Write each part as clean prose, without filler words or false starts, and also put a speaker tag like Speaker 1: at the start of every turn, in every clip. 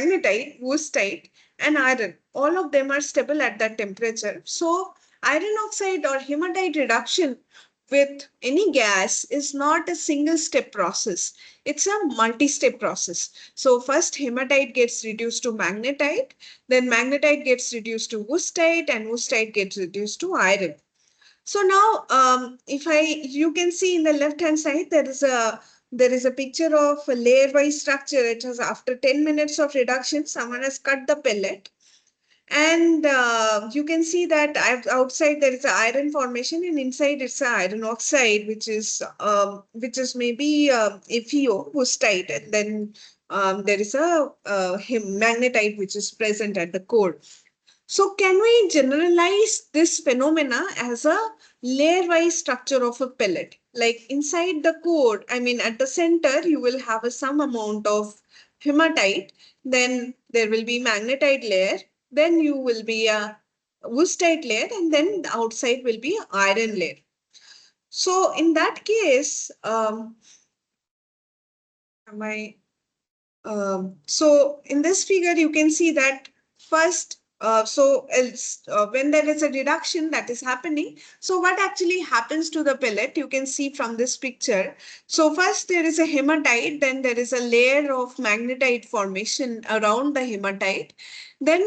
Speaker 1: magnetite, wustite, and iron. All of them are stable at that temperature. So iron oxide or hematite reduction with any gas is not a single step process. It's a multi-step process. So first hematite gets reduced to magnetite, then magnetite gets reduced to wustite, and wustite gets reduced to iron. So now, you can see in the left hand side, there is a picture of a layer wise structure. It was after 10 minutes of reduction, someone has cut the pellet. And you can see that outside there is an iron formation, and inside it's an iron oxide, which is maybe FeO, wustite, and then there is a magnetite which is present at the core. So can we generalize this phenomena as a layer-wise structure of a pellet? Like inside the core, I mean at the center, you will have some amount of hematite, then there will be magnetite layer, then you will be a wustite layer, and then the outside will be iron layer. So in that case, so in this figure, you can see that first, when there is a reduction that is happening, so what actually happens to the pellet, you can see from this picture. So first there is a hematite, then there is a layer of magnetite formation around the hematite. Then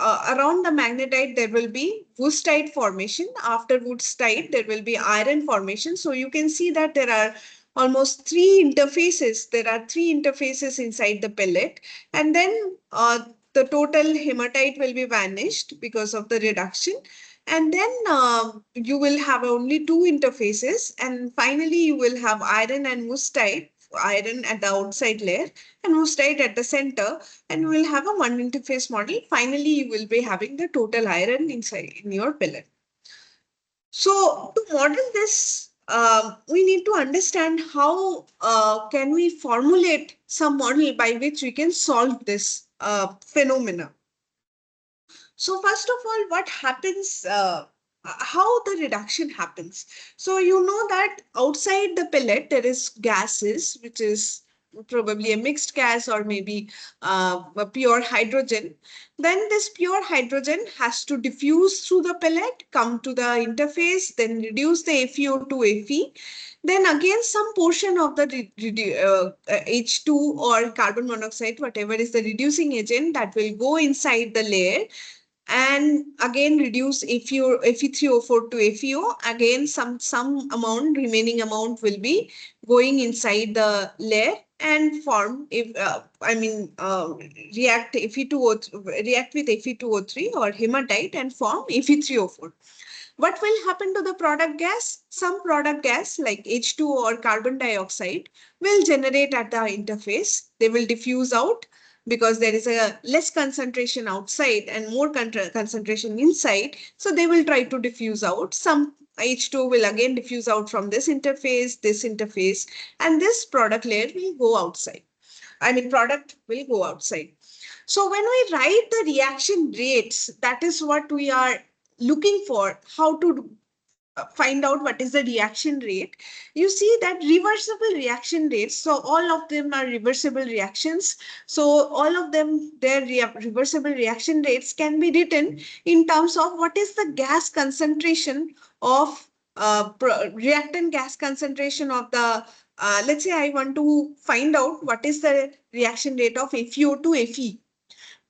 Speaker 1: around the magnetite, there will be wustite formation. After wustite, there will be iron formation. So you can see that there are almost three interfaces. There are three interfaces inside the pellet, and then the total hematite will be vanished because of the reduction. And then you will have only two interfaces, and finally you will have iron and wustite, iron at the outside layer and wustite at the center, and you will have a one interface model. Finally, you will be having the total iron inside in your pellet. So to model this, we need to understand how can we formulate some model by which we can solve this phenomena. So first of all, what happens, how the reduction happens. So you know that outside the pellet, there is gases, which is probably a mixed gas or maybe a pure hydrogen. Then this pure hydrogen has to diffuse through the pellet, come to the interface, then reduce the FeO to Fe. Then again, some portion of the H2 or carbon monoxide, whatever is the reducing agent, that will go inside the layer and again reduce Fe3O4 to FeO. Again, some amount, remaining amount will be going inside the layer and form, react react with Fe2O3 or hematite and form Fe3O4. What will happen to the product gas? Some product gas like H2 or carbon dioxide will generate at the interface. They will diffuse out because there is a less concentration outside and more concentration inside. So they will try to diffuse out. Some H2 will again diffuse out from this interface, and this product layer will go outside. Product will go outside. So when we write the reaction rates, that is what we are looking for, how to find out what is the reaction rate. You see that reversible reaction rates, so all of them are reversible reactions. So all of them, their reversible reaction rates can be written in terms of what is the gas concentration of reactant gas concentration of the, let's say I want to find out what is the reaction rate of FeO to Fe.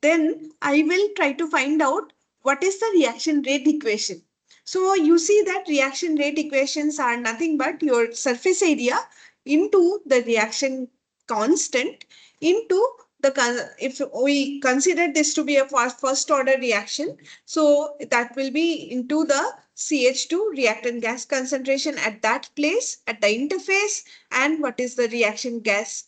Speaker 1: Then I will try to find out what is the reaction rate equation. So you see that reaction rate equations are nothing but your surface area into the reaction constant into the, if we consider this to be a first order reaction, so that will be into the CH2 reactant gas concentration at that place at the interface, and what is the reaction gas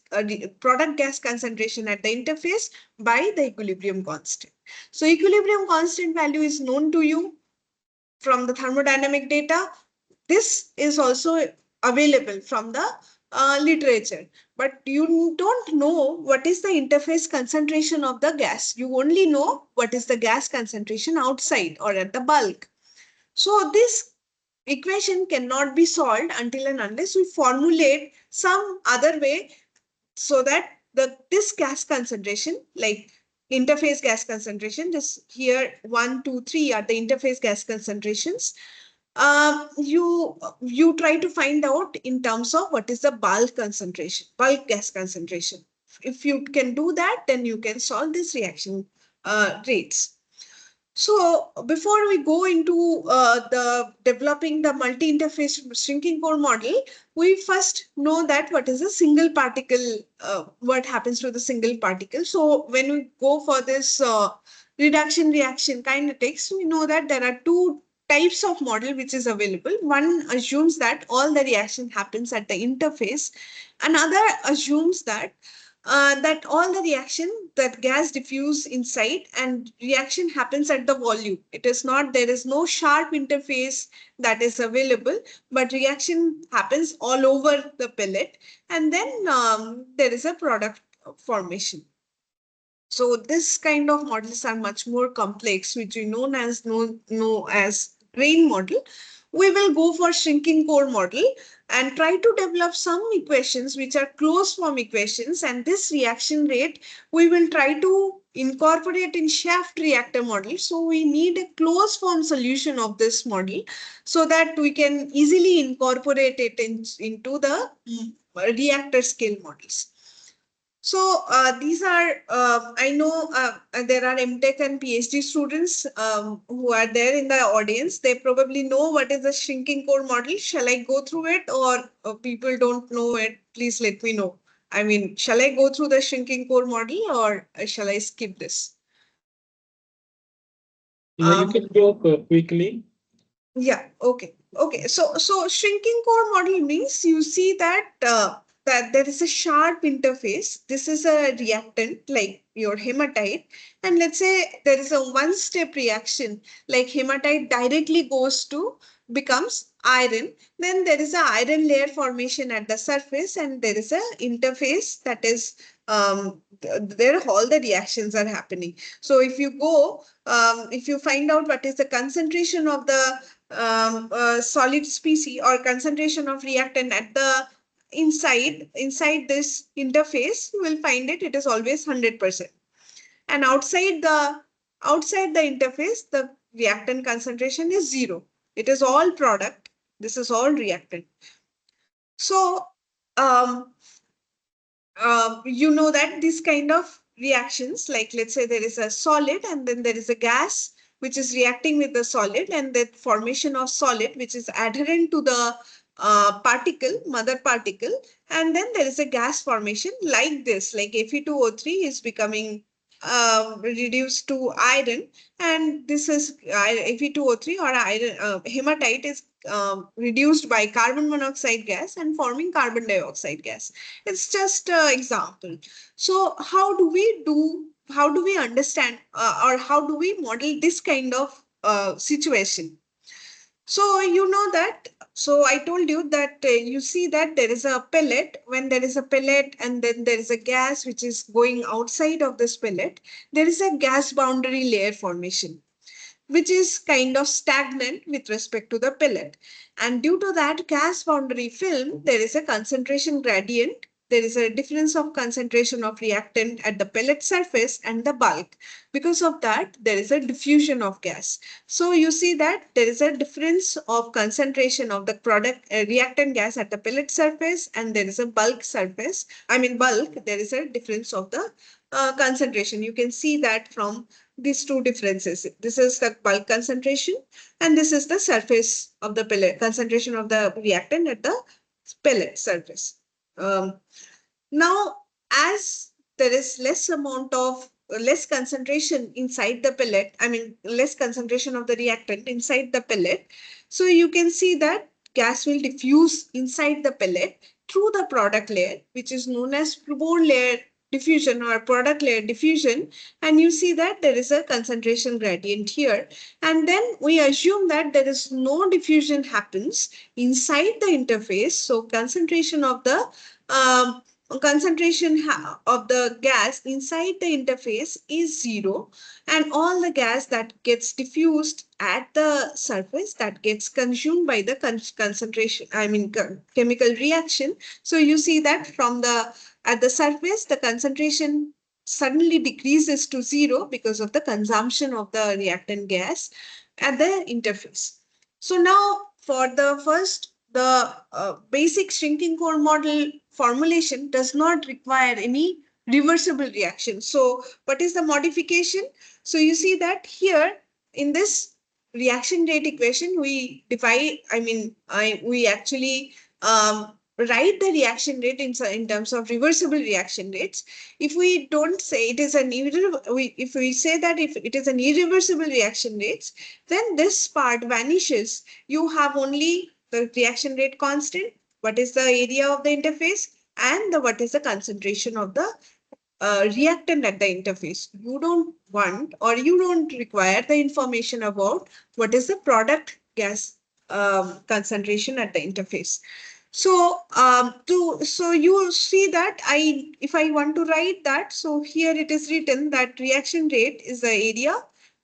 Speaker 1: product gas concentration at the interface by the equilibrium constant. So equilibrium constant value is known to you from the thermodynamic data. This is also available from the literature, but you don't know what is the interface concentration of the gas. You only know what is the gas concentration outside or at the bulk. So this equation cannot be solved until and unless we formulate some other way so that this gas concentration, like interface gas concentration, this here 1, 2, 3 are the interface gas concentrations. You try to find out in terms of what is the bulk concentration, bulk gas concentration. If you can do that, then you can solve this reaction rates. So before we go into the developing the multi-interface shrinking core model, we first know that what is a single particle, what happens to the single particle. So when we go for this reduction reaction kinetics, we know that there are two types of model which is available. One assumes that all the reaction happens at the interface. Another assumes that all the reaction, that gas diffuse inside and reaction happens at the volume. It is not, there is no sharp interface that is available, but reaction happens all over the pellet, and then there is a product formation. So this kind of models are much more complex, which we know as grain model. We will go for shrinking core model and try to develop some equations which are closed form equations, and this reaction rate we will try to incorporate in shaft reactor model. So we need a closed form solution of this model so that we can easily incorporate it into the reactor scale models. So these are, I know there are MTech and PhD students who are there in the audience. They probably know what is the shrinking core model. Shall I go through it, or people don't know it? Please let me know. I mean, shall I go through the shrinking core model, or shall I skip this?
Speaker 2: You can go quickly.
Speaker 1: Yeah, okay. Okay, so shrinking core model means you see that that there is a sharp interface. This is a reactant like your hematite, and let's say there is a one-step reaction like hematite directly goes to becomes iron. Then there is a iron layer formation at the surface, and there is a interface that is there all the reactions are happening. So if you find out what is the concentration of the solid species or concentration of reactant at the inside this interface, you will find it is always 100%, and outside the interface the reactant concentration is 0. It is all product, this is all reactant. So um, you know that this kind of reactions, like let's say there is a solid and then there is a gas which is reacting with the solid, and the formation of solid which is adherent to the mother particle, and then there is a gas formation like this, like Fe2O3 is becoming reduced to iron, and this is Fe2O3 or iron hematite is reduced by carbon monoxide gas and forming carbon dioxide gas. It's just an example. So how do we understand or how do we model this kind of situation? So you know that, so I told you that you see that there is a pellet. When there is a pellet and then there is a gas which is going outside of this pellet, there is a gas boundary layer formation which is kind of stagnant with respect to the pellet. And due to that gas boundary film, there is a concentration gradient. There is a difference of concentration of reactant at the pellet surface and the bulk. Because of that, there is a diffusion of gas. So you see that there is a difference of concentration of the product reactant gas at the pellet surface, and there is a bulk surface. I mean bulk, there is a difference of the concentration. You can see that from these two differences. This is the bulk concentration, and this is the surface of the pellet, concentration of the reactant at the pellet surface. Um, Now, as there is less concentration inside the pellet, I mean, less concentration of the reactant inside the pellet, so you can see that gas will diffuse inside the pellet through the product layer, which is known as pore layer diffusion or product layer diffusion, and you see that there is a concentration gradient here, and then we assume that there is no diffusion happens inside the interface, so um, concentration of the gas inside the interface is 0, and all the gas that gets diffused at the surface that gets consumed by the concentration, I mean chemical reaction. So you see that from the At the surface, the concentration suddenly decreases to zero because of the consumption of the reactant gas at the interface. So now for the first, the basic shrinking core model formulation does not require any reversible reaction. So what is the modification? So you see that here in this reaction rate equation, we divide, we actually write the reaction rate in terms of reversible reaction rates. If we don't say it is an if we say that if it is an irreversible reaction rates, then this part vanishes. You have only the reaction rate constant, what is the area of the interface, and what is the concentration of the reactant at the interface. You don't want or you don't require the information about what is the product gas concentration at the interface. So so you see that if I want to write that, so here it is written that reaction rate is the area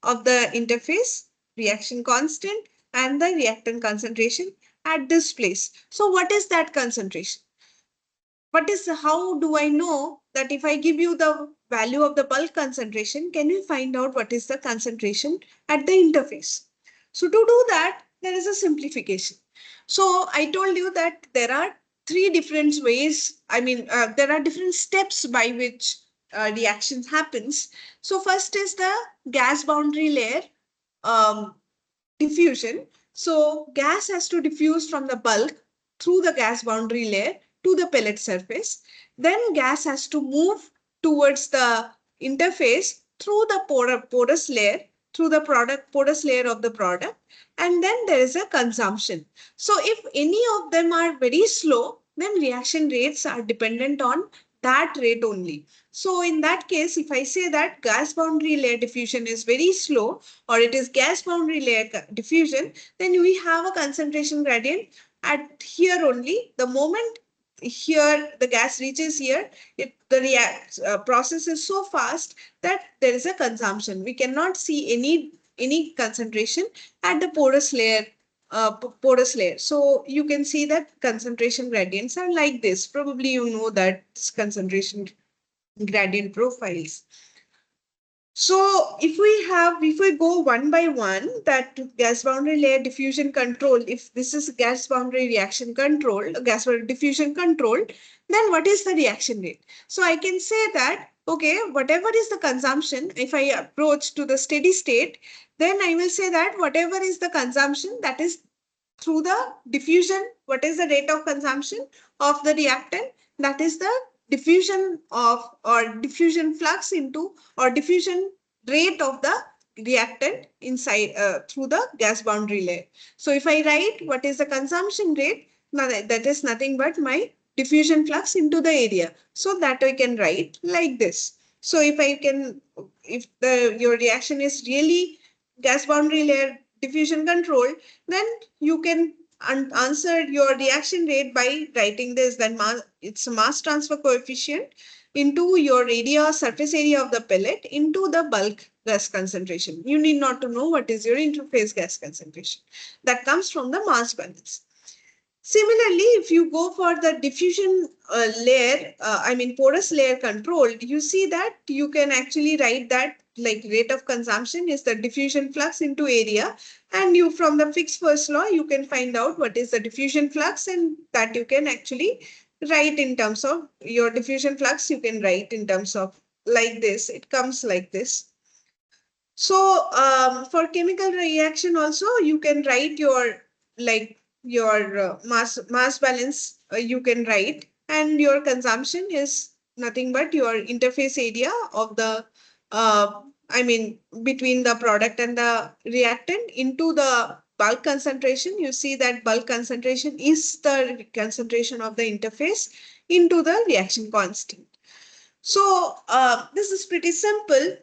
Speaker 1: of the interface, reaction constant, and the reactant concentration at this place. So what is that concentration? How do I know that if I give you the value of the bulk concentration, can you find out what is the concentration at the interface? So to do that, there is a simplification. So I told you that there are three different ways. There are different steps by which reactions happens. So first is the gas boundary layer um, diffusion. So gas has to diffuse from the bulk through the gas boundary layer to the pellet surface. Then gas has to move towards the interface through the porous layer, through the porous layer of the product. And then there is a consumption. So if any of them are very slow, then reaction rates are dependent on that rate only. So in that case, if I say that gas boundary layer diffusion is very slow, or it is gas boundary layer diffusion, then we have a concentration gradient at here only. The moment here the gas reaches here, the process is so fast that there is a consumption. We cannot see any concentration at the porous layer. So you can see that concentration gradients are like this. Probably you know that concentration gradient profiles. So if we go one by one, that gas boundary layer diffusion control, if this is gas boundary reaction control, gas boundary diffusion control, then what is the reaction rate? So I can say that, okay, whatever is the consumption, if I approach to the steady state, then I will say that whatever is the consumption, that is through the diffusion, what is the rate of consumption of the reactant? That is the diffusion of or diffusion flux into or diffusion rate of the reactant inside through the gas boundary layer. So if I write what is the consumption rate, that is nothing but my diffusion flux into the area. So that I can write like this. So if your reaction is really gas boundary layer diffusion control, then you can answer your reaction rate by writing this, then it's a mass transfer coefficient into your area, surface area of the pellet into the bulk gas concentration. You need not to know what is your interface gas concentration. That comes from the mass balance. Similarly, if you go for the diffusion layer, porous layer control, you see that you can actually write that like rate of consumption is the diffusion flux into area, and you from the Fick's first law, you can find out what is the diffusion flux, and that you can actually write in terms of your diffusion flux, you can write in terms of like this, it comes like this. So for chemical reaction also, you can write your mass balance you can write, and your consumption is nothing but your interface area of the between the product and the reactant into the bulk concentration. You see that bulk concentration is the concentration of the interface into the reaction constant. So this is pretty simple.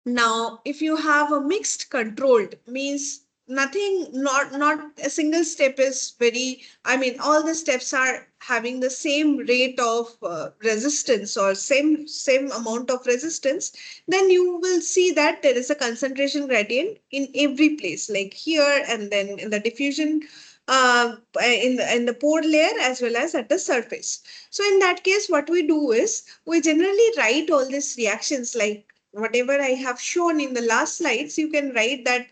Speaker 1: Now, if you have a mixed controlled, means nothing, not a single step is very, all the steps are having the same rate of resistance or same amount of resistance, then you will see that there is a concentration gradient in every place, like here and then in the diffusion in the pore layer as well as at the surface. So in that case, what we do is we generally write all these reactions like whatever I have shown in the last slides. You can write that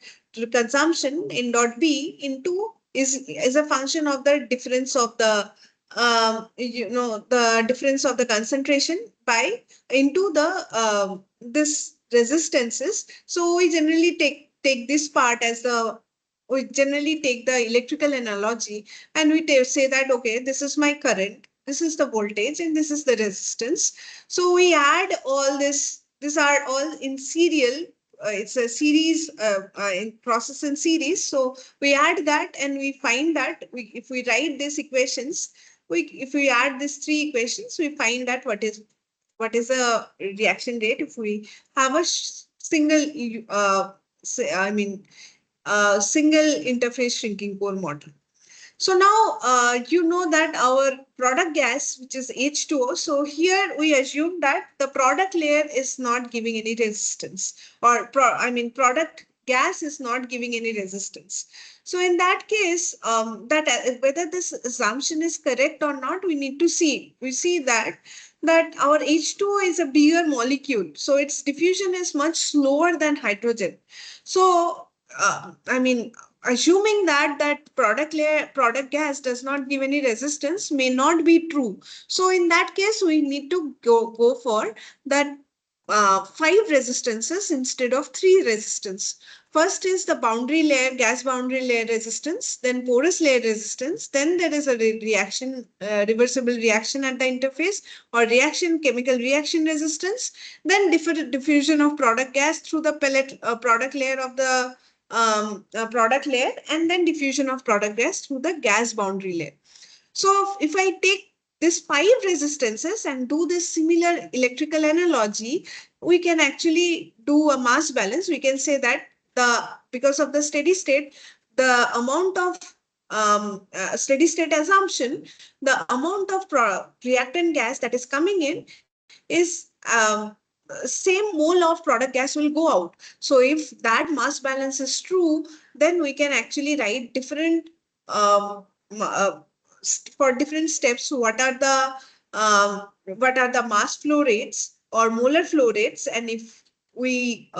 Speaker 1: consumption in dot B into is a function of the difference of the the difference of the concentration by into the this resistances. So we generally take this part as the we generally take the electrical analogy, and we say that okay, this is my current, this is the voltage, and this is the resistance. So we add all this. These are all in serial. It's a series in process in series. So we add that, and we find that if we write these equations, if we add these three equations, we find that what is a reaction rate if we have a single I mean single interface shrinking core model. So now you know that our product gas, which is H2O. So here we assume that the product layer is not giving any resistance, or product gas is not giving any resistance. So in that case, that whether this assumption is correct or not, we need to see. We see that our H2O is a bigger molecule, so its diffusion is much slower than hydrogen. So assuming that product gas does not give any resistance may not be true. So in that case, we need to go for that five resistances instead of three resistance. First is the boundary layer, gas boundary layer resistance, then porous layer resistance, then there is a reaction, reversible reaction at the interface or reaction, chemical reaction resistance, then diffusion of product gas through the pellet product layer of the product layer, and then diffusion of product gas through the gas boundary layer. So if I take these five resistances and do this similar electrical analogy, we can actually do a mass balance. We can say that because of the steady state, the amount of steady state assumption, the amount of reactant gas that is coming in is same mole of product gas will go out. So if that mass balance is true, then we can actually write different for different steps what are the mass flow rates or molar flow rates, and if we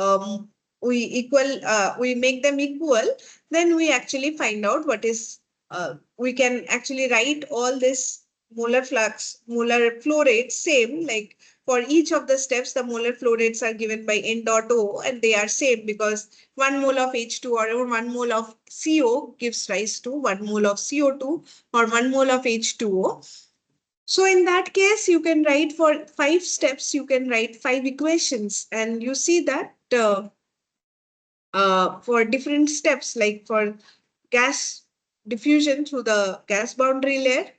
Speaker 1: we make them equal, then we actually find out what is we can actually write all this molar flux, molar flow rates same, like for each of the steps, the molar flow rates are given by N dot O, and they are same because 1 mole of H2 or 1 mole of CO gives rise to 1 mole of CO2 or 1 mole of H2O. So in that case, you can write for 5 steps, you can write 5 equations, and you see that for different steps, like for gas diffusion through the gas boundary layer,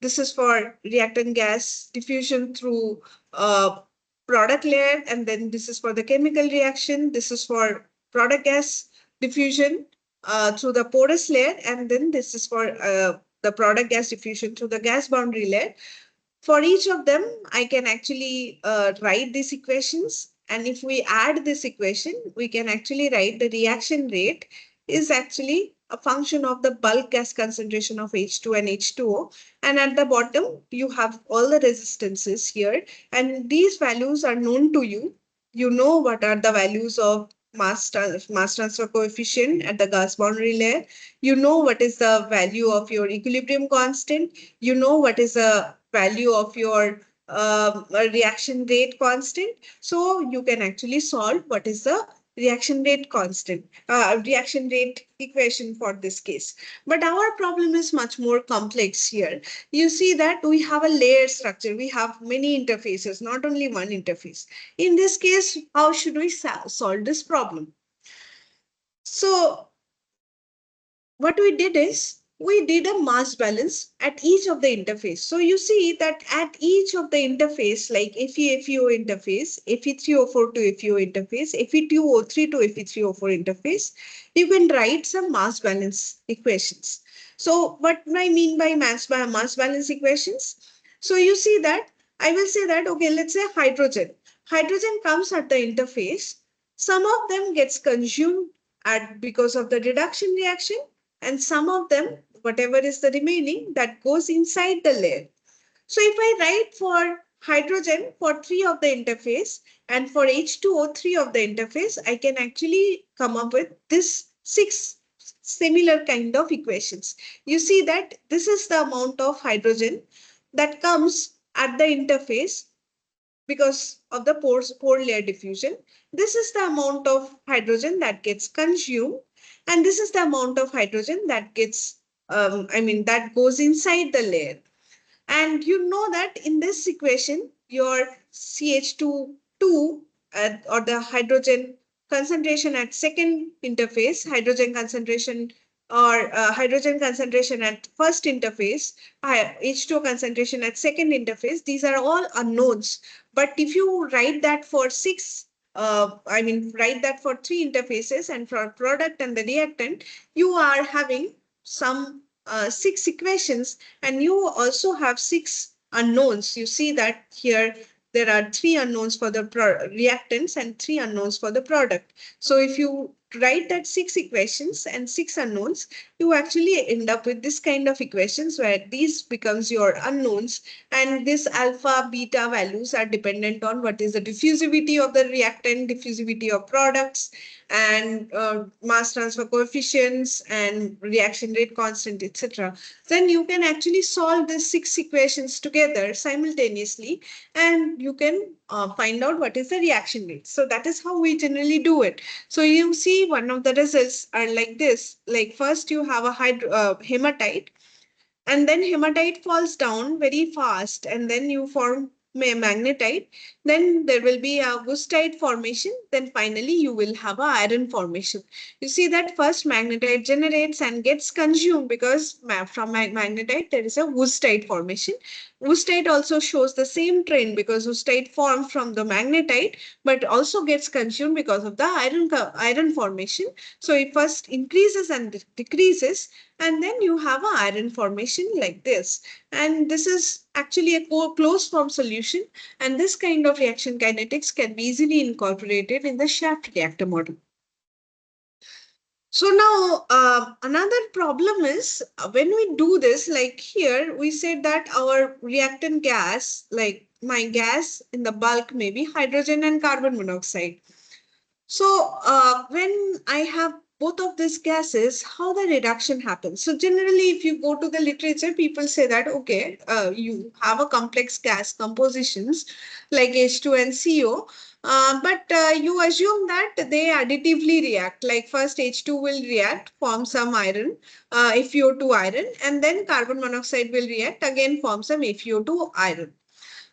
Speaker 1: this is for reactant gas diffusion through product layer, and then this is for the chemical reaction. This is for product gas diffusion through the porous layer, and then this is for the product gas diffusion through the gas boundary layer. For each of them, I can actually write these equations. And if we add this equation, we can actually write the reaction rate is actually a function of the bulk gas concentration of H2 and H2O. And at the bottom, you have all the resistances here. And these values are known to you. You know what are the values of mass transfer coefficient at the gas boundary layer. You know what is the value of your equilibrium constant. You know what is the value of your reaction rate constant. So you can actually solve what is the reaction rate constant, reaction rate equation for this case. But our problem is much more complex here. You see that we have a layer structure. We have many interfaces, not only one interface. In this case, how should we solve this problem? So what we did is we did a mass balance at each of the interface. So you see that at each of the interface, like FeFeO interface, Fe3O4 to FeO interface, Fe2O3 to Fe3O4 interface, you can write some mass balance equations. So what do I mean by mass balance equations? So you see that I will say that, okay, let's say hydrogen. Hydrogen comes at the interface. Some of them gets consumed because of the reduction reaction, and some of them whatever is the remaining that goes inside the layer. So if I write for hydrogen for 3 of the interface and for H2O 3 of the interface, I can actually come up with this 6 similar kind of equations. You see that this is the amount of hydrogen that comes at the interface because of the pore layer diffusion. This is the amount of hydrogen that gets consumed, and this is the amount of hydrogen that gets, that goes inside the layer. And you know that in this equation, your CH2 or the hydrogen concentration at second interface, hydrogen concentration or hydrogen concentration at first interface, H2O concentration at second interface, these are all unknowns. But if you write that for write that for 3 interfaces and for product and the reactant, you are having some 6 equations, and you also have 6 unknowns. You see that here there are 3 unknowns for the reactants and 3 unknowns for the product. So if you write that 6 equations and 6 unknowns, you actually end up with this kind of equations where these becomes your unknowns, and this alpha beta values are dependent on what is the diffusivity of the reactant, diffusivity of products, and mass transfer coefficients and reaction rate constant, etc. Then you can actually solve these 6 equations together simultaneously, and you can find out what is the reaction rate. So that is how we generally do it. So you see one of the results are like this. Like first you have a hematite, and then hematite falls down very fast, and then you form magnetite, then there will be a wustite formation, then finally you will have a iron formation. You see that first magnetite generates and gets consumed because from magnetite there is a wustite formation. Wustite also shows the same trend because wustite formed from the magnetite but also gets consumed because of the iron formation. So it first increases and decreases, and then you have an iron formation like this. And this is actually a closed form solution, and this kind of reaction kinetics can be easily incorporated in the shaft reactor model. So now another problem is when we do this, like here we said that our reactant gas, like my gas in the bulk may be hydrogen and carbon monoxide. So when I have both of these gases, how the reduction happens? So generally, if you go to the literature, people say that, okay, you have a complex gas compositions like H2 and CO, but you assume that they additively react. Like first H2 will react, form some iron, FeO2 iron, and then carbon monoxide will react, again form some FeO2 iron.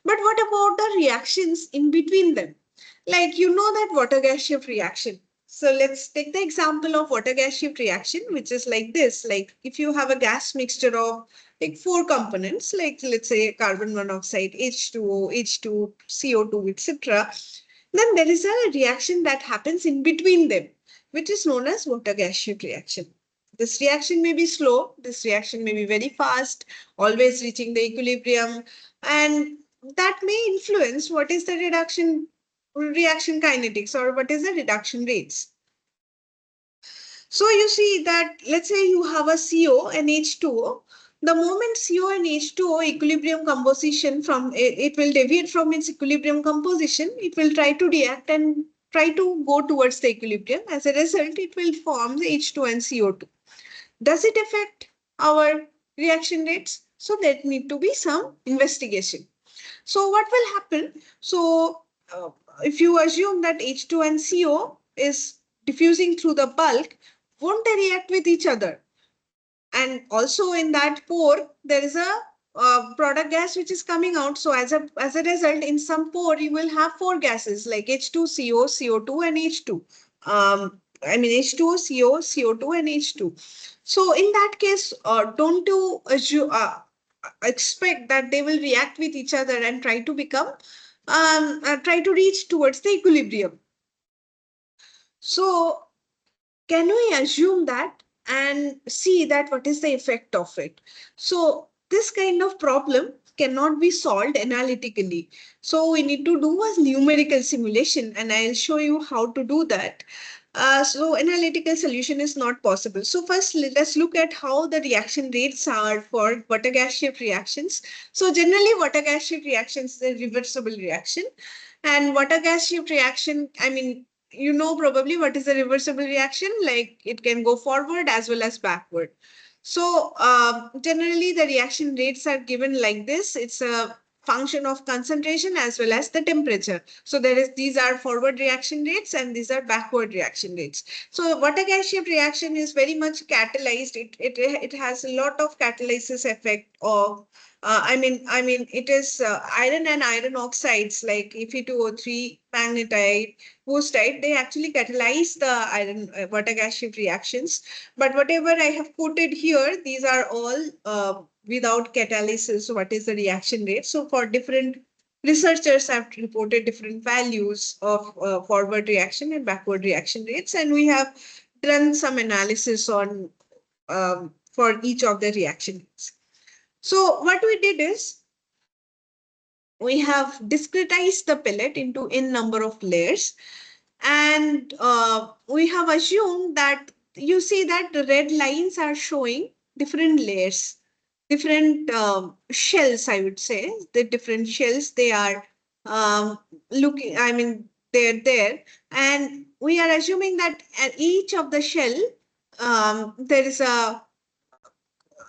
Speaker 1: But what about the reactions in between them? Like you know that water gas shift reaction. So let's take the example of water gas shift reaction, which is like this. Like if you have a gas mixture of like 4 components, like let's say carbon monoxide, H2O, H2, CO2, etc., then there is a reaction that happens in between them, which is known as water gas shift reaction. This reaction may be slow, this reaction may be very fast, always reaching the equilibrium, and that may influence what is the reaction kinetics or what is the reduction rates. So you see that let's say you have a CO and H2O. The moment CO and H2O equilibrium composition it will deviate from its equilibrium composition, it will try to react and try to go towards the equilibrium. As a result, it will form the H2 and CO2. Does it affect our reaction rates? So there need to be some investigation. So what will happen? So if you assume that H2 and CO is diffusing through the bulk, won't they react with each other? And also in that pore, there is a product gas which is coming out. So as a result, in some pore, you will have 4 gases like H2, CO, CO2, and H2. H2O, CO, CO2, and H2. So in that case, don't you expect that they will react with each other and try to try to reach towards the equilibrium? So can we assume that and see that what is the effect of it? So this kind of problem cannot be solved analytically. So we need to do a numerical simulation, and I'll show you how to do that. So analytical solution is not possible. So first, let us look at how the reaction rates are for water gas shift reactions. So generally, water gas shift reactions is a reversible reaction, and water gas shift reaction, I mean, you know probably what is a reversible reaction. Like it can go forward as well as backward. So generally, the reaction rates are given like this. It's a function of concentration as well as the temperature. So these are forward reaction rates and these are backward reaction rates. So water gas shift reaction is very much catalyzed. It has a lot of catalysis effect of it is iron and iron oxides like Fe2O3, magnetite, boostite. They actually catalyze the iron water gas shift reactions. But whatever I have quoted here, these are all without catalysis. What is the reaction rate? So for different researchers have reported different values of forward reaction and backward reaction rates, and we have done some analysis on for each of the reaction rates. So what we did is we have discretized the pellet into n number of layers, and we have assumed that you see that the red lines are showing different layers, different shells, I would say. The different shells, they are looking, I mean, they're there. And we are assuming that at each of the shell, there is a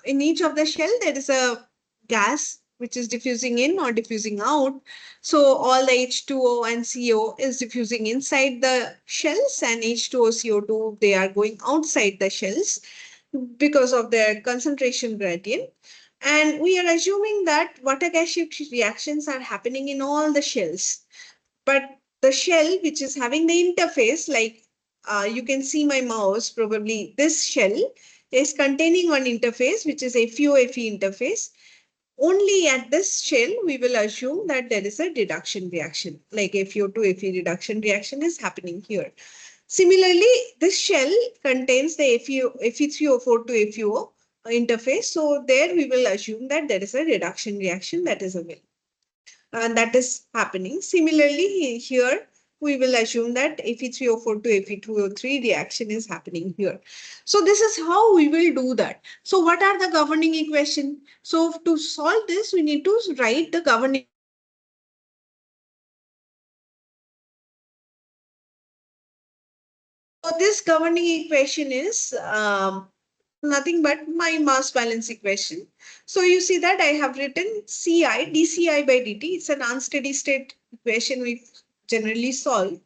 Speaker 1: in each of the shell there is a gas which is diffusing in or diffusing out. So all the H2O and CO is diffusing inside the shells, and H2O, CO2, they are going outside the shells because of their concentration gradient. And we are assuming that water gas shift reactions are happening in all the shells. But the shell which is having the interface, like you can see my mouse, probably this shell is containing one interface which is a FeO-Fe interface. Only at this shell we will assume that there is a reduction reaction, like a FeO to Fe reduction reaction is happening here. Similarly, this shell contains the Fe3O4 to FeO interface, so there we will assume that there is a reduction reaction that is available, and that is happening. Similarly, here we will assume that Fe3O4 to Fe2O3 reaction is happening here. So this is how we will do that. So what are the governing equation? So to solve this, we need to write the governing. So this governing equation is nothing but my mass balance equation. So you see that I have written Ci dCi by dt. It's an unsteady state equation we generally solve.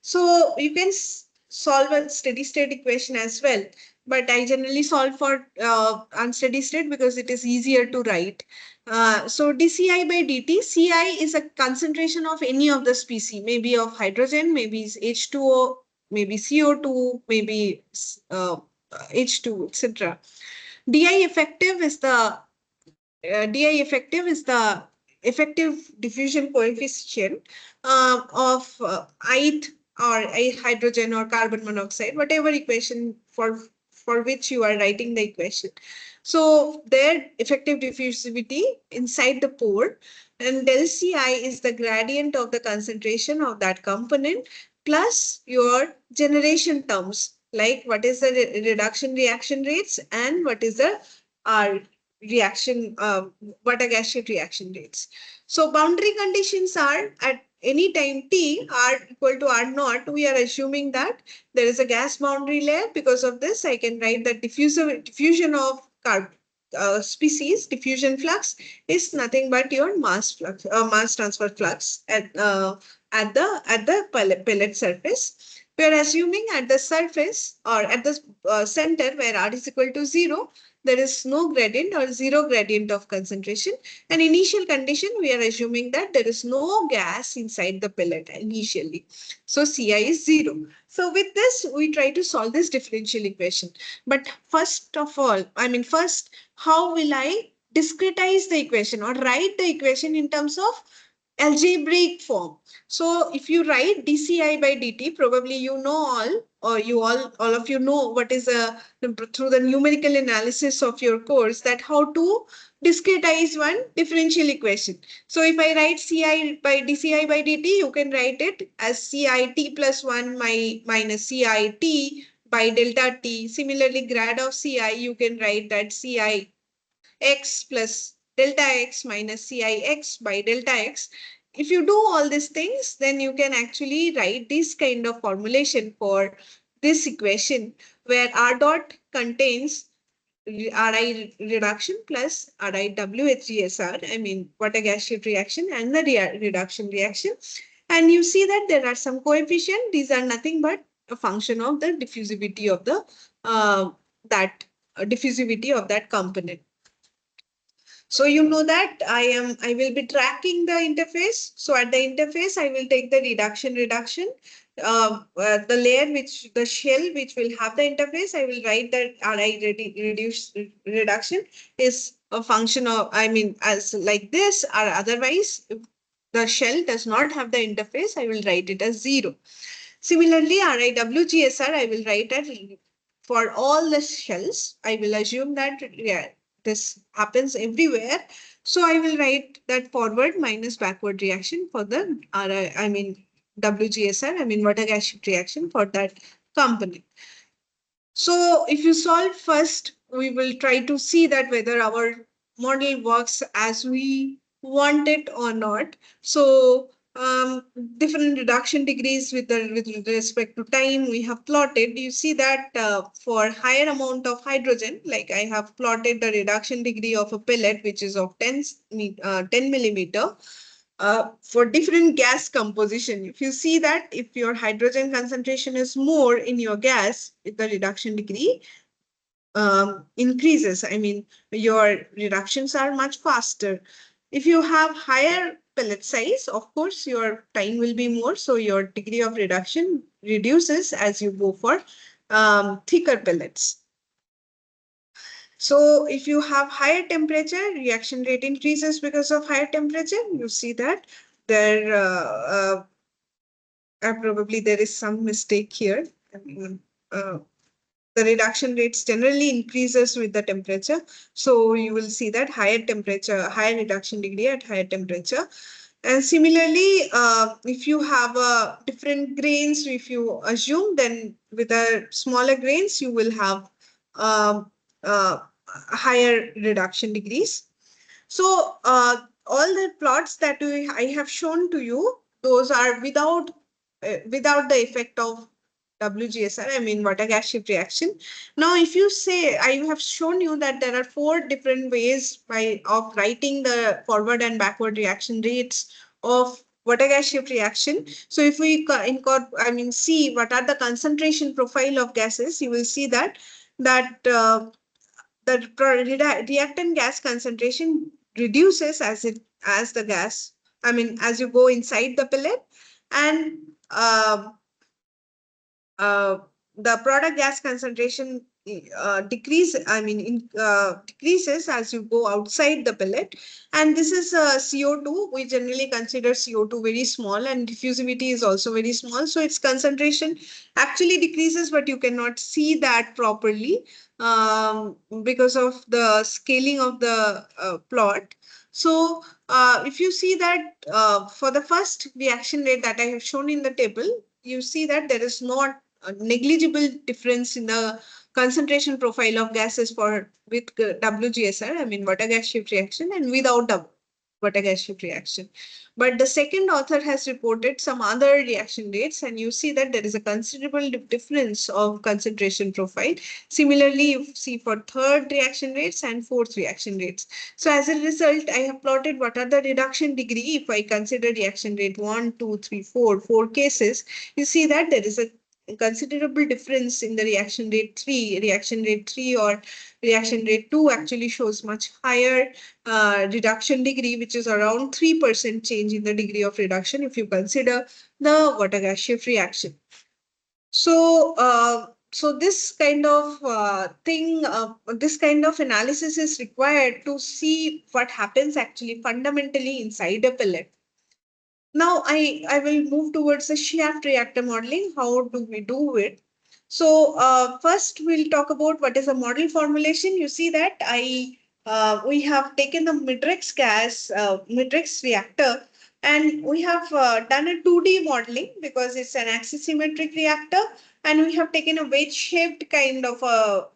Speaker 1: So you can solve a steady state equation as well. But I generally solve for unsteady state because it is easier to write. So dCi by dt, Ci is a concentration of any of the species, maybe of hydrogen, maybe H2O, maybe CO2, maybe H2, etc. DI effective is the DI effective is the effective diffusion coefficient of ith or a hydrogen or carbon monoxide, whatever equation for which you are writing the equation. So their effective diffusivity inside the pore, and del Ci is the gradient of the concentration of that component plus your generation terms, like what is the reduction reaction rates and what is the R reaction, water gas shift reaction rates. So boundary conditions are at any time t r equal to r naught. We are assuming that there is a gas boundary layer. Because of this, I can write that diffusion of species diffusion flux is nothing but your mass flux, mass transfer flux at the pellet surface. We are assuming at the surface or at the center where r is equal to 0, there is no gradient or zero gradient of concentration. And initial condition, we are assuming that there is no gas inside the pellet initially. So Ci is 0. So with this, we try to solve this differential equation. But first of all, first, how will I discretize the equation or write the equation in terms of algebraic form? So if you write dCi by dt, probably you know all, or all of you know what is a, through the numerical analysis of your course, that how to discretize one differential equation. So if I write Ci by dci by dt, you can write it as Cit plus 1 minus Cit by delta t. Similarly, grad of Ci, you can write that Ci x plus delta x minus Cix by delta x. If you do all these things, then you can actually write this kind of formulation for this equation where R dot contains Ri reduction plus RiWHGSR, I mean water gas shift reaction and the reduction reaction. And you see that there are some coefficient. These are nothing but a function of the diffusivity of the that diffusivity of that component. So you know that I will be tracking the interface. So at the interface, I will take the reduction. The layer the shell which will have the interface, I will write that reduce reduction is a function of, I mean, as like this, or otherwise, if the shell does not have the interface, I will write it as 0. Similarly, RIWGSR, I will write that for all the shells. I will assume that, yeah, this happens everywhere. So I will write that forward minus backward reaction for the I mean WGSR, I mean water gas shift reaction for that component. So if you solve first, we will try to see that whether our model works as we want it or not. So different reduction degrees with respect to time we have plotted. You see that for higher amount of hydrogen, like I have plotted the reduction degree of a pellet, which is of 10 millimeter. For different gas composition, if you see that if your hydrogen concentration is more in your gas, the reduction degree increases. I mean, your reductions are much faster. If you have higher pellet size, of course, your time will be more. So your degree of reduction reduces as you go for thicker pellets. So if you have higher temperature, reaction rate increases because of higher temperature. You see that there probably there is some mistake here. I mean, the reduction rates generally increases with the temperature. So you will see that higher temperature, higher reduction degree at higher temperature. And similarly, if you have different grains, if you assume, then with the smaller grains, you will have um, higher reduction degrees. So all the plots that I have shown to you, those are without the effect of WGSR, I mean water gas shift reaction. Now, if you say, I have shown you that there are 4 different ways of writing the forward and backward reaction rates of water gas shift reaction. So if we see what are the concentration profile of gases, you will see that the reactant gas concentration reduces as the gas, I mean, as you go inside the pellet, and uh, the product gas concentration decreases as you go outside the pellet. And this is CO2. We generally consider CO2 very small, and diffusivity is also very small. So its concentration actually decreases, but you cannot see that properly because of the scaling of the plot. So if you see that for the first reaction rate that I have shown in the table, you see that there is not a negligible difference in the concentration profile of gases with WGSR, I mean water gas shift reaction, and without water gas shift reaction. But the second author has reported some other reaction rates, and you see that there is a considerable difference of concentration profile. Similarly, you see for third reaction rates and fourth reaction rates. So as a result, I have plotted what are the reduction degree. If I consider reaction rate 1, 2, 3, 4, 4 cases, you see that there is a considerable difference in the reaction rate 3. Reaction rate 3 or reaction rate 2 actually shows much higher reduction degree, which is around 3% change in the degree of reduction if you consider the water gas shift reaction. So, so this kind of this kind of analysis is required to see what happens actually fundamentally inside a pellet. Now I will move towards the shaft reactor modeling. How do we do it? So first we'll talk about what is a model formulation. You see that I we have taken the Midrex reactor, and we have done a 2D modeling because it's an axisymmetric reactor, and we have taken a wedge-shaped kind of a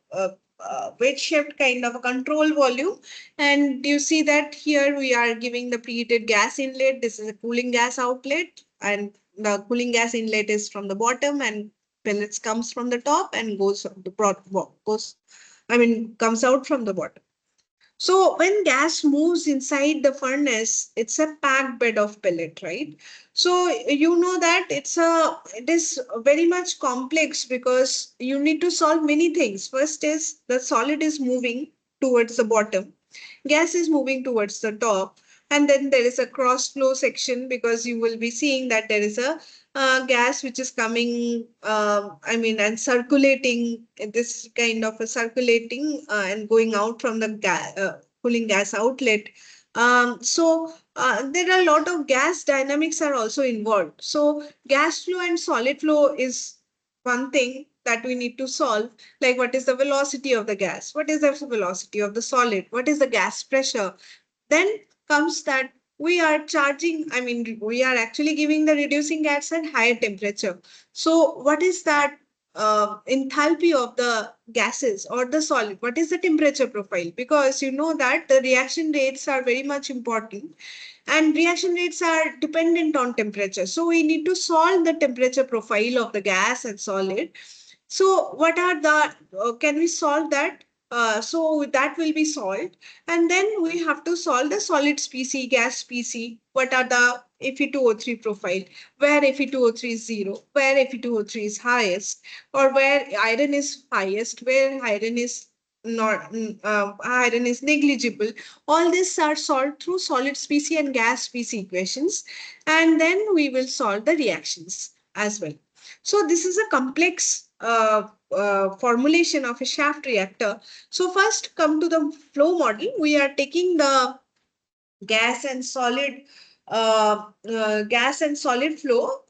Speaker 1: control volume. And you see that here we are giving the preheated gas inlet. This is a cooling gas outlet, and the cooling gas inlet is from the bottom, and pellets comes from the top and comes out from the bottom. So when gas moves inside the furnace, it's a packed bed of pellet, right? So you know that it is very much complex because you need to solve many things. First is the solid is moving towards the bottom, gas is moving towards the top, and then there is a cross flow section because you will be seeing that there is a gas which is coming, and circulating, this kind of a circulating and going out from the cooling gas outlet. There are a lot of gas dynamics are also involved. So gas flow and solid flow is one thing that we need to solve, like what is the velocity of the gas, what is the velocity of the solid, what is the gas pressure. Then comes that we are actually giving the reducing gas at higher temperature. So what is that enthalpy of the gases or the solid? What is the temperature profile? Because you know that the reaction rates are very much important, and reaction rates are dependent on temperature. So we need to solve the temperature profile of the gas and solid. So what are the, can we solve that? So that will be solved. And then we have to solve the solid species, gas species. What are the Fe2O3 profile? Where Fe2O3 is zero, where Fe2O3 is highest, or where iron is highest, where iron is negligible. All these are solved through solid species and gas species equations. And then we will solve the reactions as well. So this is a complex formulation of a shaft reactor. So first come to the flow model. We are taking the gas and solid flow.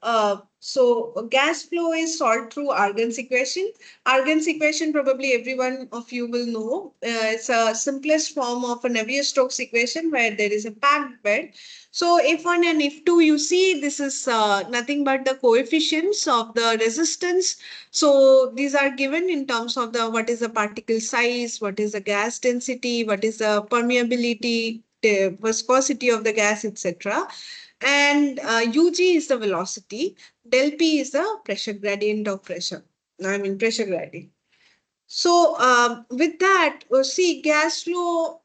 Speaker 1: So gas flow is solved through Argand's equation. Argand's equation probably everyone of you will know. It's a simplest form of a Navier-Stokes equation where there is a packed bed. So F1 and F2, you see this is nothing but the coefficients of the resistance. So these are given in terms of the what is the particle size, what is the gas density, what is the permeability, the viscosity of the gas, etc. And UG is the velocity, del P is the pressure gradient of pressure. Pressure gradient. So with that, see gas flow.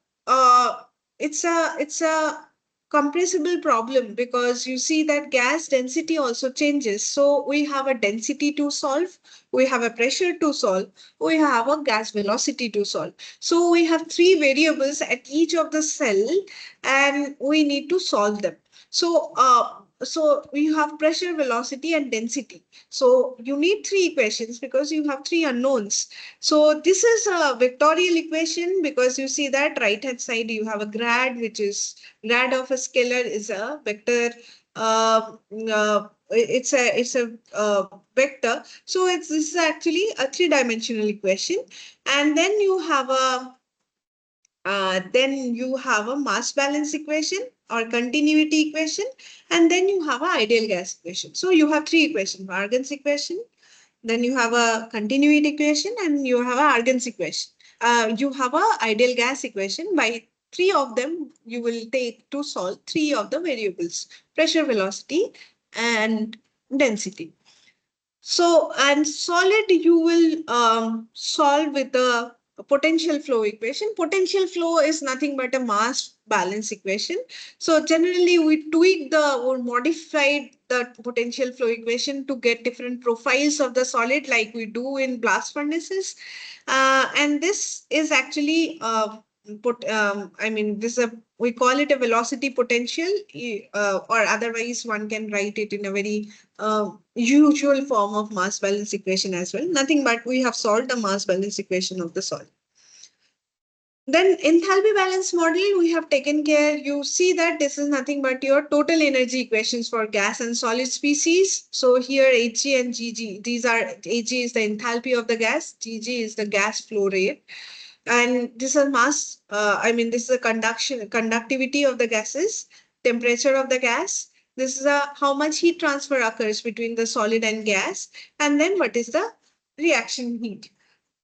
Speaker 1: It's a compressible problem because you see that gas density also changes. So we have a density to solve, we have a pressure to solve, we have a gas velocity to solve. So we have three variables at each of the cell, and we need to solve them. So you have pressure, velocity, and density. So you need three equations because you have three unknowns. So this is a vectorial equation because you see that right hand side you have a grad, which is grad of a scalar is a vector. It's a vector. So this is actually a three-dimensional equation, and then you have a mass balance equation or continuity equation, and then you have an ideal gas equation. So you have three equations: Argand's equation, then you have a continuity equation, and you have a Argand's equation. You have a ideal gas equation. By three of them, you will take to solve three of the variables: pressure, velocity, and density. So, and solid you will solve with the potential flow equation. Potential flow is nothing but a mass balance equation. So generally we tweak or modified the potential flow equation to get different profiles of the solid like we do in blast furnaces. And this is actually this is we call it a velocity potential, or otherwise one can write it in a very usual form of mass balance equation as well. Nothing but we have solved the mass balance equation of the solid. Then enthalpy balance model, we have taken care. You see that this is nothing but your total energy equations for gas and solid species. So here Hg and Gg, these are Hg is the enthalpy of the gas, Gg is the gas flow rate. And this is mass, this is a conductivity of the gases, temperature of the gas. This is a how much heat transfer occurs between the solid and gas, and then what is the reaction heat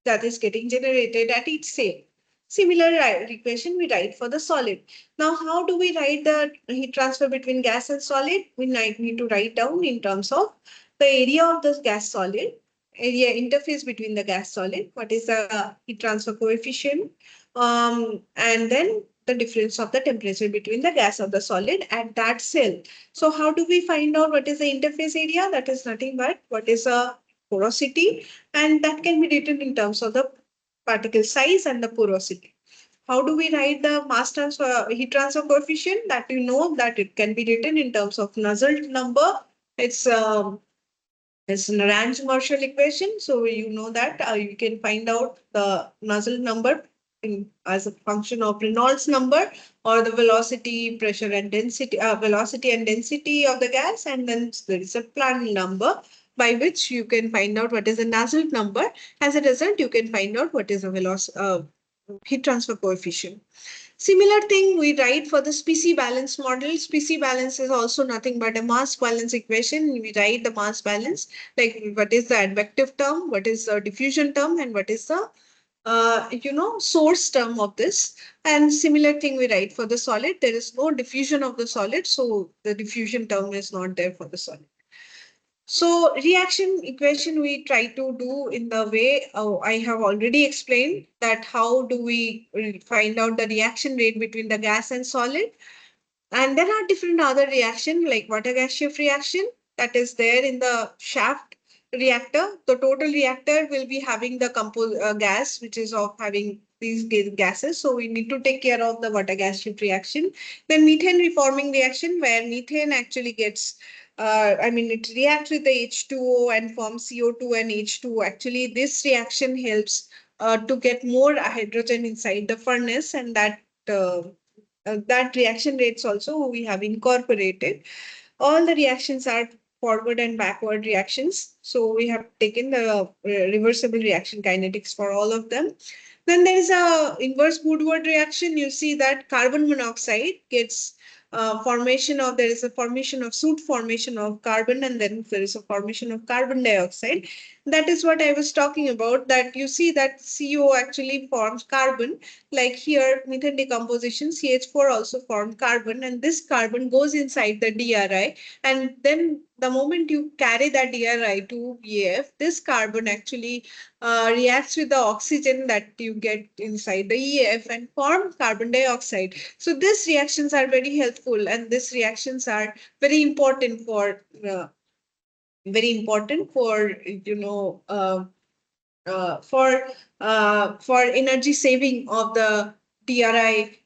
Speaker 1: that is getting generated at each state. Similar equation we write for the solid. Now, how do we write the heat transfer between gas and solid? We need to write down in terms of the area of the gas solid, area interface between the gas solid, what is the heat transfer coefficient, and then the difference of the temperature between the gas of the solid at that cell. So how do we find out what is the interface area? That is nothing but what is a porosity, and that can be written in terms of the particle size and the porosity. How do we write the mass transfer heat transfer coefficient? That you know that it can be written in terms of Nusselt number. It's it's a Range-Marshall equation. So you know that you can find out the Nusselt number as a function of Reynolds number, or the velocity, pressure, and density, velocity and density of the gas, and then there is a Planck number by which you can find out what is the Nusselt number. As a result, you can find out what is a heat transfer coefficient. Similar thing we write for the species balance model. Species balance is also nothing but a mass balance equation. We write the mass balance, like what is the advective term, what is the diffusion term, and what is the source term of this. And similar thing we write for the solid. There is no diffusion of the solid, so the diffusion term is not there for the solid. So reaction equation we try to do in the way I have already explained, that how do we find out the reaction rate between the gas and solid. And there are different other reaction like water gas shift reaction that is there in the shaft reactor. The total reactor will be having the gas which is of having these gases. So we need to take care of the water gas shift reaction. Then methane reforming reaction, where methane actually gets it reacts with the H2O and forms CO2 and H2. Actually, this reaction helps to get more hydrogen inside the furnace, and that reaction rates also we have incorporated. All the reactions are forward and backward reactions. So we have taken the reversible reaction kinetics for all of them. Then there is a inverse Woodward reaction. You see that carbon monoxide gets there is a formation of soot formation of carbon, and then there is a formation of carbon dioxide. That is what I was talking about, that you see that CO actually forms carbon, like here methane decomposition, CH4 also formed carbon, and this carbon goes inside the DRI, and then the moment you carry that DRI to EF, this carbon actually reacts with the oxygen that you get inside the EF and form carbon dioxide. So these reactions are very helpful, and these reactions are very important for for energy saving of the DRI.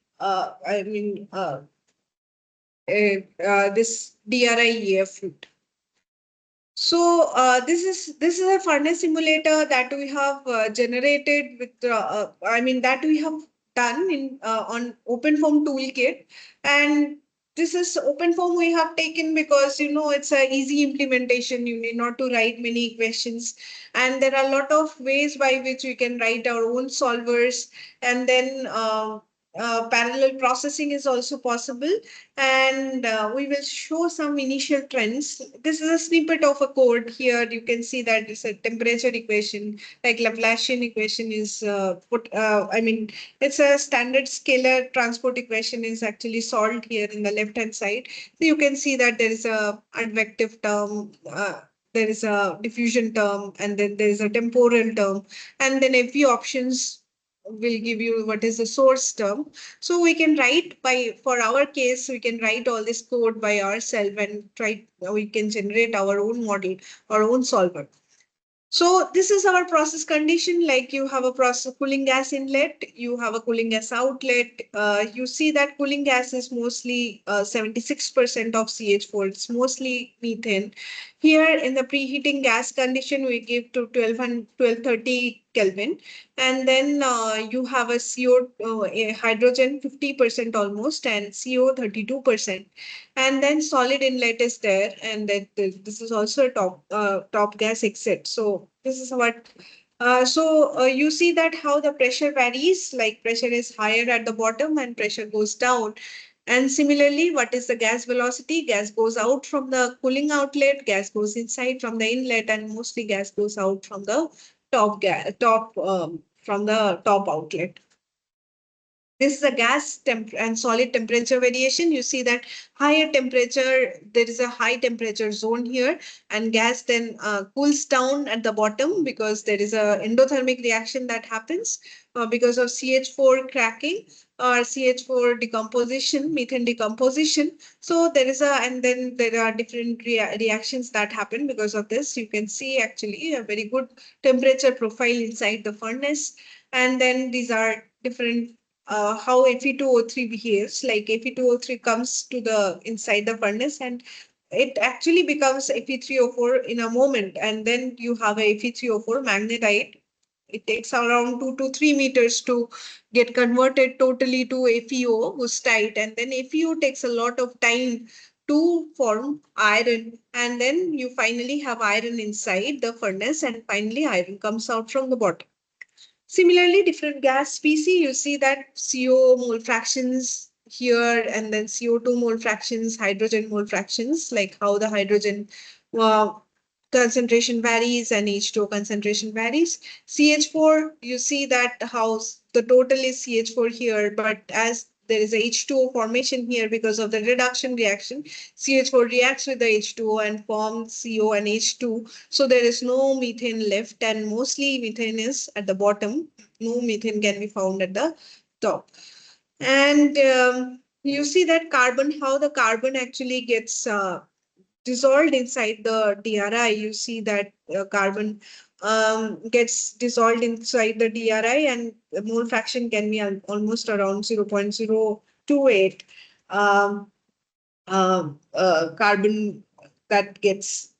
Speaker 1: This DRI-EF route. So this is a furnace simulator that we have generated with that we have done in on OpenFOAM toolkit. And this is OpenFOAM we have taken because it's a easy implementation. You need not to write many equations, and there are a lot of ways by which we can write our own solvers, and then parallel processing is also possible. And we will show some initial trends. This is a snippet of a code. Here you can see that it's a temperature equation, like Laplacian equation is it's a standard scalar transport equation is actually solved here in the left hand side. So you can see that there is a advective term, there is a diffusion term, and then there is a temporal term, and then a few options will give you what is the source term. So we can write for our case, we can write all this code by ourselves and we can generate our own model, our own solver. So this is our process condition. Like you have a process cooling gas inlet, you have a cooling gas outlet. You see that cooling gas is mostly 76% of CH4. It's mostly methane. Here in the preheating gas condition, we give to 1230 Kelvin. And then you have a a hydrogen 50% almost, and CO 32%. And then solid inlet is there, and that this is also a top gas exit. So this is what You see that how the pressure varies, like pressure is higher at the bottom and pressure goes down. And similarly, what is the gas velocity? Gas goes out from the cooling outlet, gas goes inside from the inlet, and mostly gas goes out from the from the top outlet. This is a gas temp and solid temperature variation. You see that higher temperature, there is a high temperature zone here, and gas then cools down at the bottom because there is a endothermic reaction that happens because of CH4 cracking or CH4 decomposition, methane decomposition. So there is a, and then there are different reactions that happen because of this. You can see actually a very good temperature profile inside the furnace. And then these are different how Fe2O3 behaves. Like Fe2O3 comes to the inside the furnace and it actually becomes Fe3O4 in a moment. And then you have a Fe3O4 magnetite. It takes around 2 to 3 meters to get converted totally to FeO, gustite. And then FeO takes a lot of time to form iron. And then you finally have iron inside the furnace, and finally iron comes out from the bottom. Similarly, different gas species, you see that CO mole fractions here and then CO2 mole fractions, hydrogen mole fractions, like how the hydrogen uh, concentration varies and H2O concentration varies. CH4, you see that how the total is CH4 here, but as there is a H2O formation here because of the reduction reaction, CH4 reacts with the H2O and forms CO and H2. So there is no methane left, and mostly methane is at the bottom. No methane can be found at the top. And you see that carbon, how the carbon actually gets dissolved inside the DRI. You see that carbon gets dissolved inside the DRI, and the mole fraction can be almost around 0.028 carbon that gets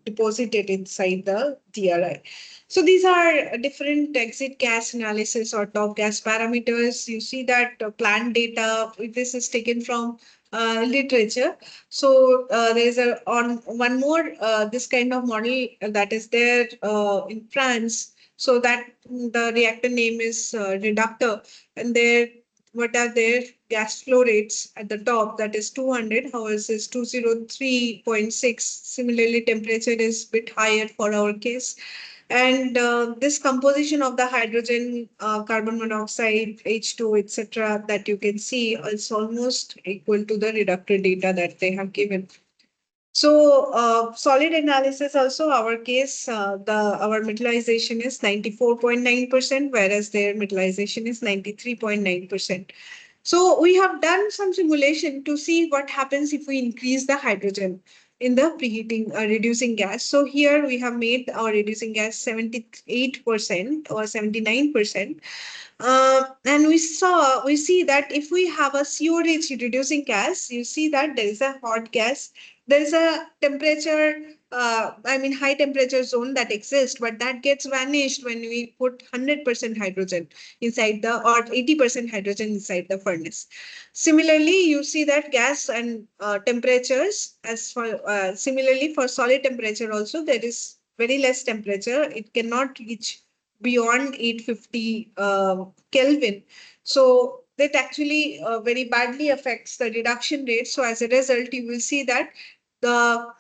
Speaker 1: deposited inside the DRI. So these are different exit gas analysis or top gas parameters. You see that plant data, this is taken from literature. So there's a on one more this kind of model that is there in France. So that the reactor name is reductor, and there what are their gas flow rates at the top, that is 200, ours is 203.6. Similarly, temperature is a bit higher for our case. And this composition of the hydrogen, carbon monoxide, H2, etc., that you can see is almost equal to the reductor data that they have given. So solid analysis also, our case, our metallization is 94.9%, whereas their metallization is 93.9%. So we have done some simulation to see what happens if we increase the hydrogen in the preheating, reducing gas. So here we have made our reducing gas 78% or 79%. And we see that if we have a CO-rich reducing gas, you see that there is a hot gas, there is a temperature, high temperature zone that exists, but that gets vanished when we put 100% hydrogen inside the, or 80% hydrogen inside the furnace. Similarly, you see that gas and temperatures, as for similarly for solid temperature also, there is very less temperature. It cannot reach beyond 850 Kelvin. So that actually very badly affects the reduction rate. So as a result, you will see that the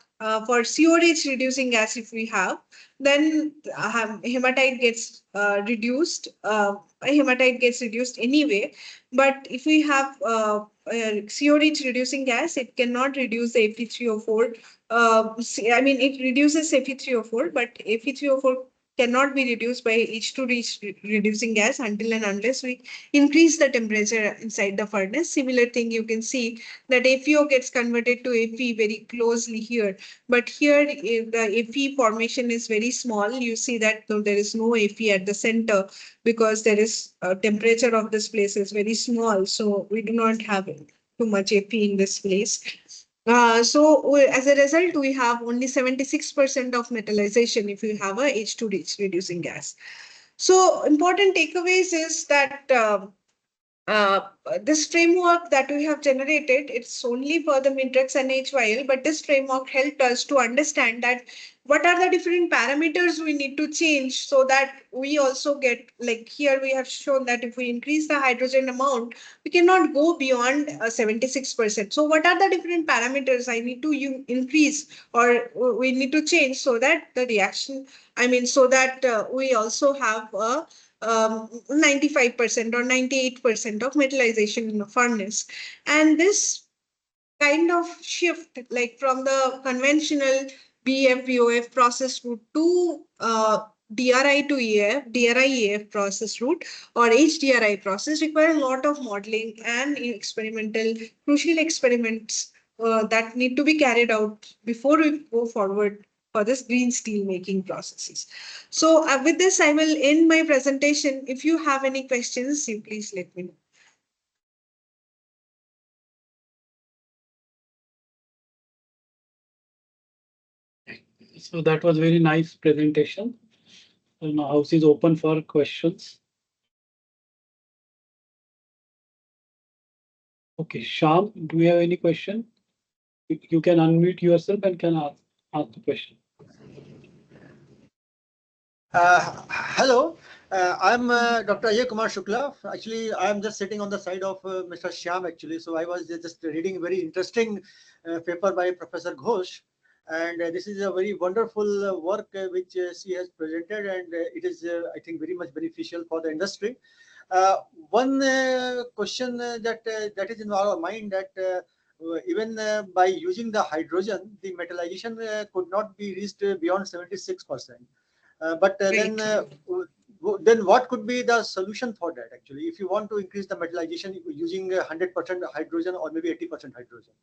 Speaker 1: for CO-rich reducing gas, if we have, then hematite gets reduced. Hematite gets reduced anyway. But if we have CO-rich reducing gas, it cannot reduce the Fe3O4. It reduces Fe3O4, but Fe3O4 cannot be reduced by H2 reducing gas until and unless we increase the temperature inside the furnace. Similar thing, you can see that FeO gets converted to Fe very closely here. But here, if the Fe formation is very small. You see that there is no Fe at the center because there is temperature of this place is very small. So we do not have too much Fe in this place. As a result, we have only 76% of metallization if you have a H2 reducing gas. So important takeaways is that uh, this framework that we have generated, it's only for the Midrex and HYL, but this framework helped us to understand that what are the different parameters we need to change so that we also get, like here we have shown that if we increase the hydrogen amount, we cannot go beyond 76%. So what are the different parameters I need to increase or we need to change so that the reaction, so that we also have a 95% or 98% of metallization in the furnace. And this kind of shift, like from the conventional BF-BOF process route to DRI to EF, DRI-EF process route or HDRI process require a lot of modeling and experimental, crucial experiments that need to be carried out before we go forward for this green steel making processes. So with this, I will end my presentation. If you have any questions, you please let me know.
Speaker 2: So that was very nice presentation. So now house is open for questions. Okay, Sham, do you have any question? You can unmute yourself and can ask the question.
Speaker 3: Hello, I'm Dr. Ajay Kumar Shukla. Actually, I'm just sitting on the side of Mr. Shyam actually. So I was just reading a very interesting paper by Professor Ghosh. And this is a very wonderful work which she has presented, and it is, I think, very much beneficial for the industry. One question that is in our mind that even by using the hydrogen, the metallization could not be reached beyond 76%. But then what could be the solution for that actually? If you want to increase the metallization using 100% hydrogen or maybe 80% hydrogen.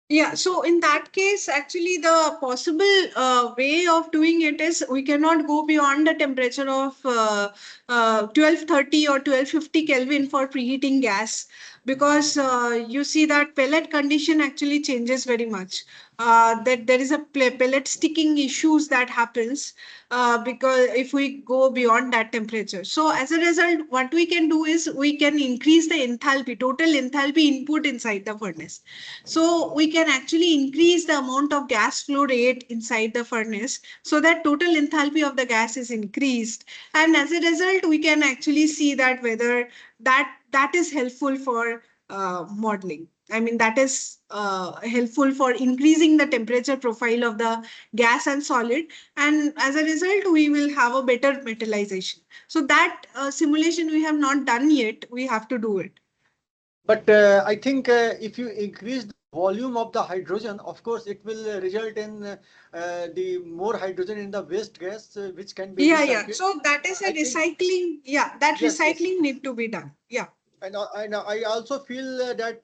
Speaker 1: Yeah, so in that case, actually, the possible way of doing it is we cannot go beyond the temperature of 1230 or 1250 Kelvin for preheating gas, because you see that pellet condition actually changes very much. That there is a pellet sticking issues that happens because if we go beyond that temperature. So as a result, what we can do is we can increase the enthalpy, total enthalpy input inside the furnace. So we can actually increase the amount of gas flow rate inside the furnace so that total enthalpy of the gas is increased. And as a result, we can actually see that whether that is helpful for modeling. That is helpful for increasing the temperature profile of the gas and solid. And as a result, we will have a better metallization. So that simulation we have not done yet. We have to do it.
Speaker 3: But I think if you increase the volume of the hydrogen, of course, it will result in the more hydrogen in the waste gas, which can be recycled.
Speaker 1: Yeah. So that is a recycling. That yes, recycling need to be done. Yeah.
Speaker 3: And I also feel that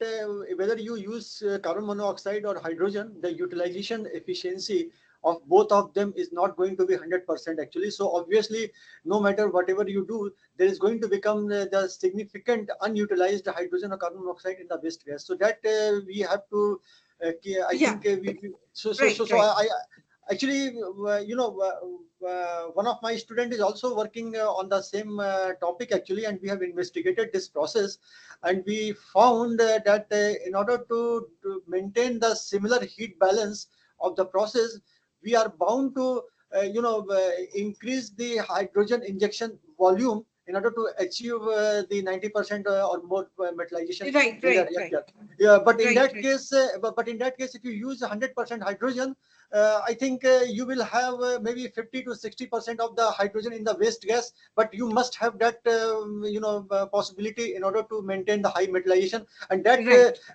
Speaker 3: whether you use carbon monoxide or hydrogen, the utilization efficiency of both of them is not going to be 100% actually. So obviously, no matter whatever you do, there is going to become the significant unutilized hydrogen or carbon monoxide in the waste gas. So that we have to, I think, I actually, one of my students is also working on the same topic actually, and we have investigated this process, and we found that in order to maintain the similar heat balance of the process, we are bound to increase the hydrogen injection volume in order to achieve the 90% or more metallization.
Speaker 1: Right.
Speaker 3: Yeah, but in that case, if you use 100% hydrogen, I think you will have maybe 50 to 60% of the hydrogen in the waste gas, but you must have that possibility in order to maintain the high metallization, and that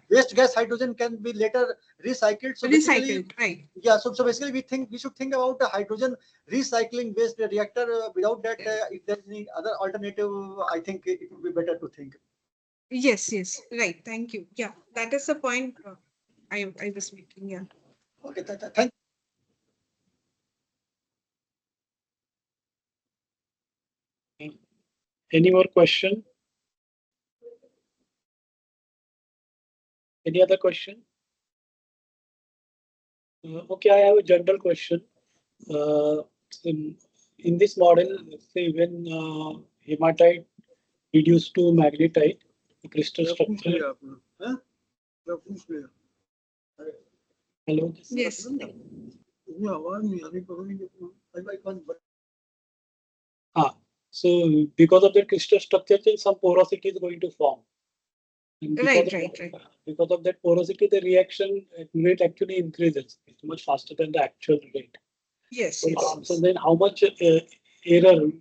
Speaker 3: waste gas hydrogen can be later recycled. So basically, yeah. So basically, we should think about the hydrogen recycling based reactor. Without that, if there's any other alternative, I think it would be better to think.
Speaker 1: Yes, right. Thank you. Yeah, that is the point I was making. Yeah.
Speaker 3: Okay, thank you.
Speaker 2: Any more question? Any other question? Okay, I have a general question. In this model, say when hematite reduced to magnetite, the crystal structure. Hello.
Speaker 1: Yes.
Speaker 2: So because of the crystal structure change, some porosity is going to form. And
Speaker 1: Right, right, right.
Speaker 2: Because of that porosity, the reaction rate actually increases. It's much faster than the actual rate.
Speaker 1: Yes,
Speaker 2: So,
Speaker 1: yes.
Speaker 2: so then how much error will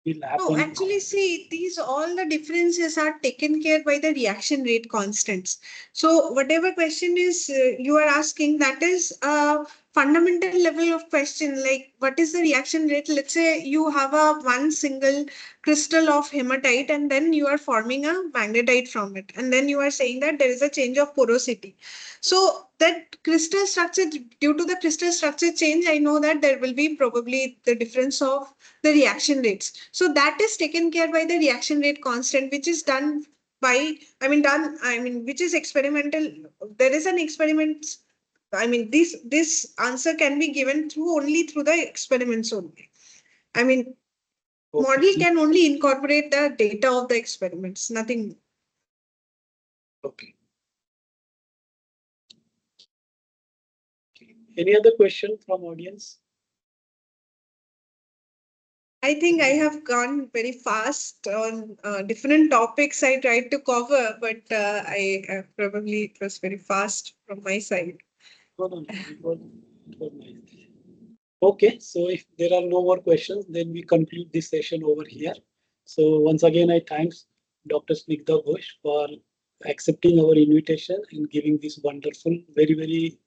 Speaker 1: No,
Speaker 2: happen?
Speaker 1: actually, see, these all the differences are taken care by the reaction rate constants. So, whatever question is you are asking, that is a fundamental level of question. Like, what is the reaction rate? Let's say you have a one single crystal of hematite, and then you are forming a magnetite from it, and then you are saying that there is a change of porosity. So, that crystal structure, due to the crystal structure change, I know that there will be probably the difference of the reaction rates. So that is taken care by the reaction rate constant, which is done by, which is experimental. There is an experiment. This answer can be given through only through the experiments only. I mean, model can only incorporate the data of the experiments, nothing more.
Speaker 2: Okay. Any other question from audience?
Speaker 1: I think I have gone very fast on different topics I tried to cover, but I probably it was very fast from my side.
Speaker 2: No, it was nice. Okay, so if there are no more questions, then we conclude this session over here. So once again, I thanks Dr. Snigdha Ghosh for accepting our invitation and giving this wonderful, very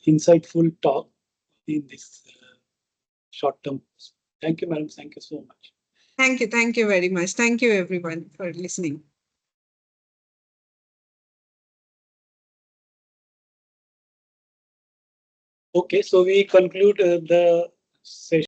Speaker 2: insightful talk in this short term. Thank you, madam. Thank you so much.
Speaker 1: Thank you very much. Thank you everyone for listening.
Speaker 2: Okay, so we conclude the session.